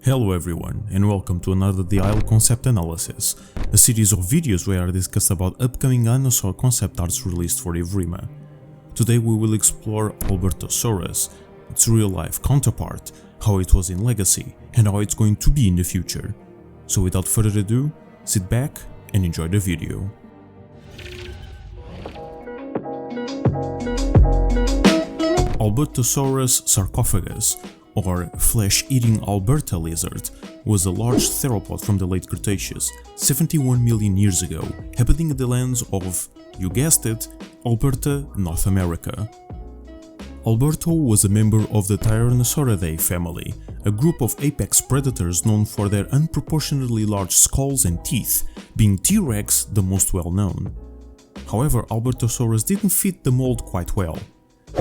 Hello everyone, and welcome to another DIL concept analysis, a series of videos where I discuss about upcoming dinosaur concept arts released for Evrima. Today we will explore Albertosaurus, its real-life counterpart, how it was in Legacy, and how it's going to be in the future. So without further ado, sit back and enjoy the video. Albertosaurus sarcophagus, or flesh-eating Alberta lizard, was a large theropod from the late Cretaceous, 71 million years ago, happening in the lands of, you guessed it, Alberta, North America. Alberto was a member of the Tyrannosauridae family, a group of apex predators known for their unproportionately large skulls and teeth, being T-Rex the most well-known. However, Albertosaurus didn't fit the mold quite well.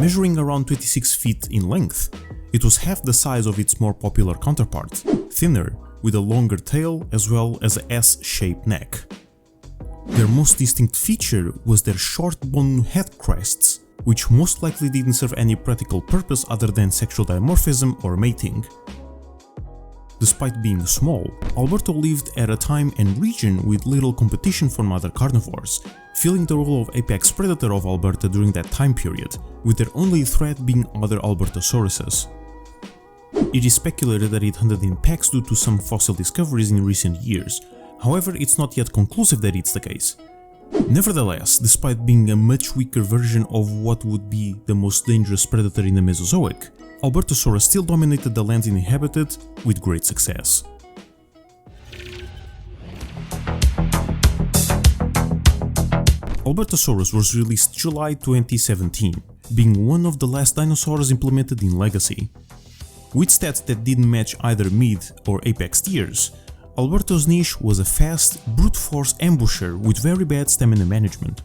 Measuring around 26 feet in length, it was half the size of its more popular counterpart, thinner, with a longer tail as well as a S-shaped neck. Their most distinct feature was their short bone head crests, which most likely didn't serve any practical purpose other than sexual dimorphism or mating. Despite being small, Alberto lived at a time and region with little competition from other carnivores, filling the role of apex predator of Alberta during that time period, with their only threat being other Albertosauruses. It is speculated that it hunted in packs due to some fossil discoveries in recent years, however it's not yet conclusive that it's the case. Nevertheless, despite being a much weaker version of what would be the most dangerous predator in the Mesozoic, Albertosaurus still dominated the lands it inhabited with great success. Albertosaurus was released July 2017, being one of the last dinosaurs implemented in Legacy. With stats that didn't match either mid or apex tiers, Alberto's niche was a fast, brute force ambusher with very bad stamina management.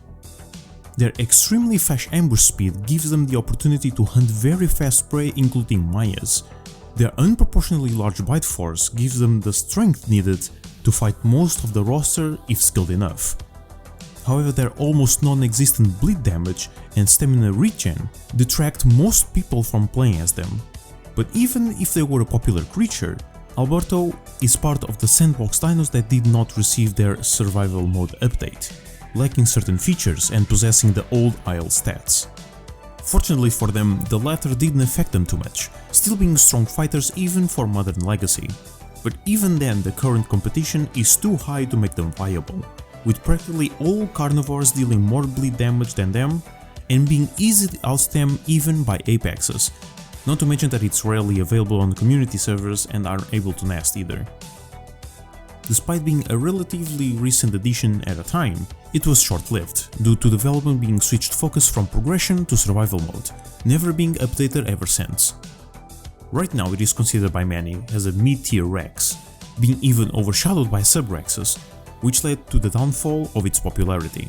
Their extremely fast ambush speed gives them the opportunity to hunt very fast prey including Mayas. Their unproportionately large bite force gives them the strength needed to fight most of the roster if skilled enough. However, their almost non-existent bleed damage and stamina regen detract most people from playing as them. But even if they were a popular creature, Alberto is part of the sandbox dinos that did not receive their survival mode update, lacking certain features and possessing the old IL stats. Fortunately for them, the latter didn't affect them too much, still being strong fighters even for modern Legacy. But even then, the current competition is too high to make them viable, with practically all carnivores dealing more bleed damage than them and being easy to outstam even by apexes, not to mention that it's rarely available on community servers and aren't able to nest either. Despite being a relatively recent addition at a time, it was short-lived, due to development being switched focus from progression to survival mode, never being updated ever since. Right now it is considered by many as a mid-tier Rex, being even overshadowed by sub-Rexes, which led to the downfall of its popularity.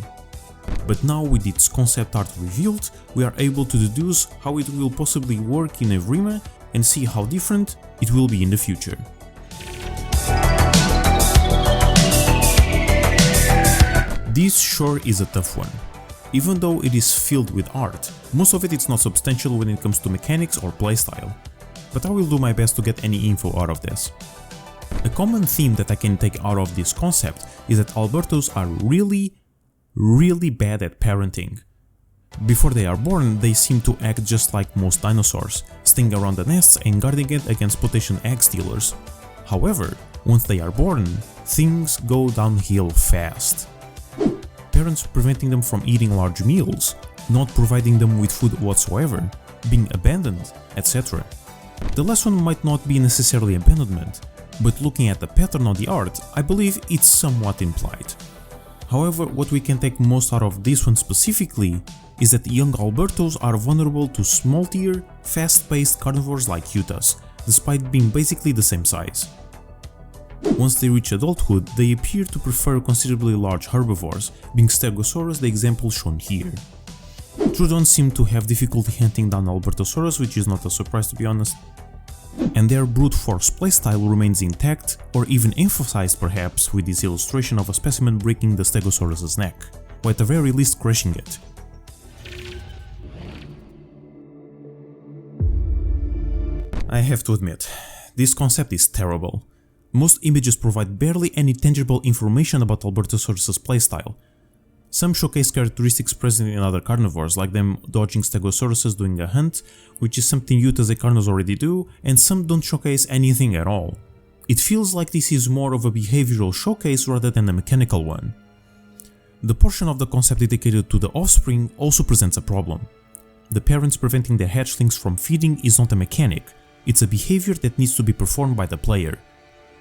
But now with its concept art revealed, we are able to deduce how it will possibly work in Evrima and see how different it will be in the future. This sure is a tough one. Even though it is filled with art, most of it is not substantial when it comes to mechanics or playstyle. But I will do my best to get any info out of this. A common theme that I can take out of this concept is that Albertos are really bad at parenting. Before they are born, they seem to act just like most dinosaurs, staying around the nests and guarding it against potential egg stealers. However, once they are born, things go downhill fast. Parents preventing them from eating large meals, not providing them with food whatsoever, being abandoned, etc. The last one might not be necessarily abandonment, but looking at the pattern on the art, I believe it's somewhat implied. However, what we can take most out of this one specifically is that young Albertos are vulnerable to small-tier, fast-paced carnivores like Utahs, despite being basically the same size. Once they reach adulthood, they appear to prefer considerably large herbivores, being Stegosaurus the example shown here. Troodons seem to have difficulty hunting down Albertosaurus, which is not a surprise to be honest, and their brute force playstyle remains intact, or even emphasized perhaps with this illustration of a specimen breaking the Stegosaurus's neck, or at the very least crushing it. I have to admit, this concept is terrible. Most images provide barely any tangible information about Albertosaurus' playstyle. Some showcase characteristics present in other carnivores, like them dodging Stegosauruses during a hunt, which is something you as a carnivores already do, and some don't showcase anything at all. It feels like this is more of a behavioral showcase rather than a mechanical one. The portion of the concept dedicated to the offspring also presents a problem. The parents preventing their hatchlings from feeding is not a mechanic, it's a behavior that needs to be performed by the player,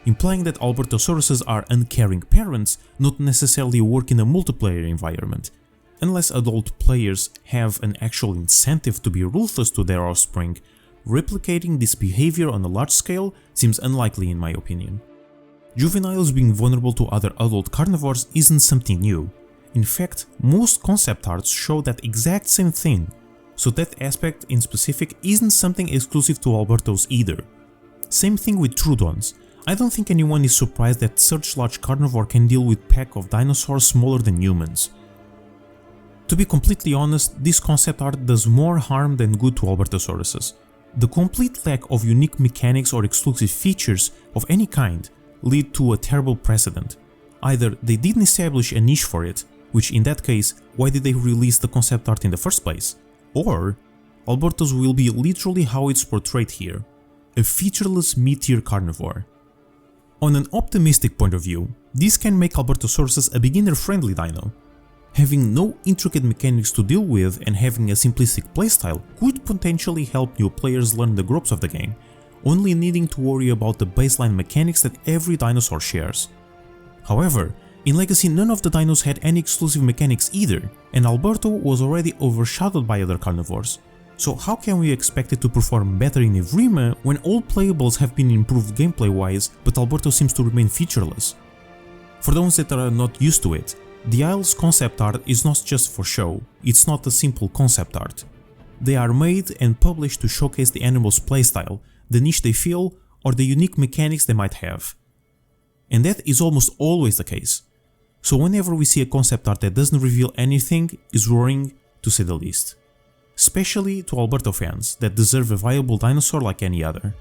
implying that Albertosauruses are uncaring parents not necessarily work in a multiplayer environment. Unless adult players have an actual incentive to be ruthless to their offspring, replicating this behavior on a large scale seems unlikely in my opinion. Juveniles being vulnerable to other adult carnivores isn't something new. In fact, most concept arts show that exact same thing, so that aspect in specific isn't something exclusive to Albertos either. Same thing with Troodons. I don't think anyone is surprised that such large carnivore can deal with pack of dinosaurs smaller than humans. To be completely honest, this concept art does more harm than good to Albertosauruses. The complete lack of unique mechanics or exclusive features of any kind lead to a terrible precedent. Either they didn't establish a niche for it, which in that case, why did they release the concept art in the first place? Or Albertos will be literally how it's portrayed here, a featureless mid-tier carnivore. On an optimistic point of view, this can make Albertosaurus a beginner-friendly dino. Having no intricate mechanics to deal with and having a simplistic playstyle could potentially help new players learn the ropes of the game, only needing to worry about the baseline mechanics that every dinosaur shares. However, in Legacy none of the dinos had any exclusive mechanics either, and Alberto was already overshadowed by other carnivores. So how can we expect it to perform better in Evrima when all playables have been improved gameplay wise, but Alberto seems to remain featureless? For those that are not used to it, the Isle's concept art is not just for show, it's not a simple concept art. They are made and published to showcase the animal's playstyle, the niche they fill, or the unique mechanics they might have. And that is almost always the case. So whenever we see a concept art that doesn't reveal anything, is worrying to say the least. Especially to Alberto fans that deserve a viable dinosaur like any other.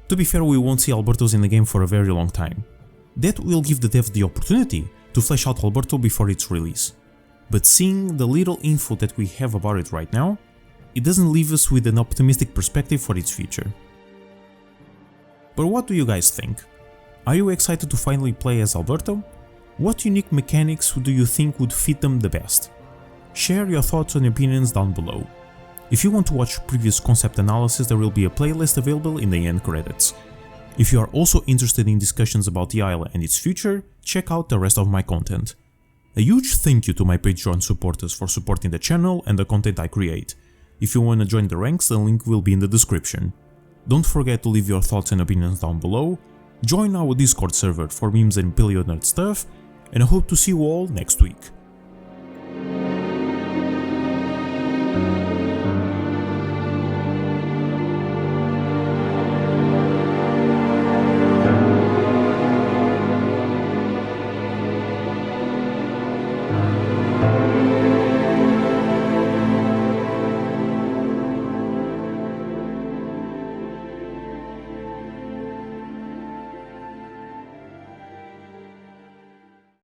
To be fair, we won't see Albertos in the game for a very long time. That will give the devs the opportunity to flesh out Alberto before its release. But seeing the little info that we have about it right now, it doesn't leave us with an optimistic perspective for its future. But what do you guys think? Are you excited to finally play as Alberto? What unique mechanics do you think would fit them the best? Share your thoughts and opinions down below. If you want to watch previous concept analysis, there will be a playlist available in the end credits. If you are also interested in discussions about the Isle and its future, check out the rest of my content. A huge thank you to my Patreon supporters for supporting the channel and the content I create. If you want to join the ranks, the link will be in the description. Don't forget to leave your thoughts and opinions down below, join our Discord server for memes and paleo nerd stuff, and I hope to see you all next week.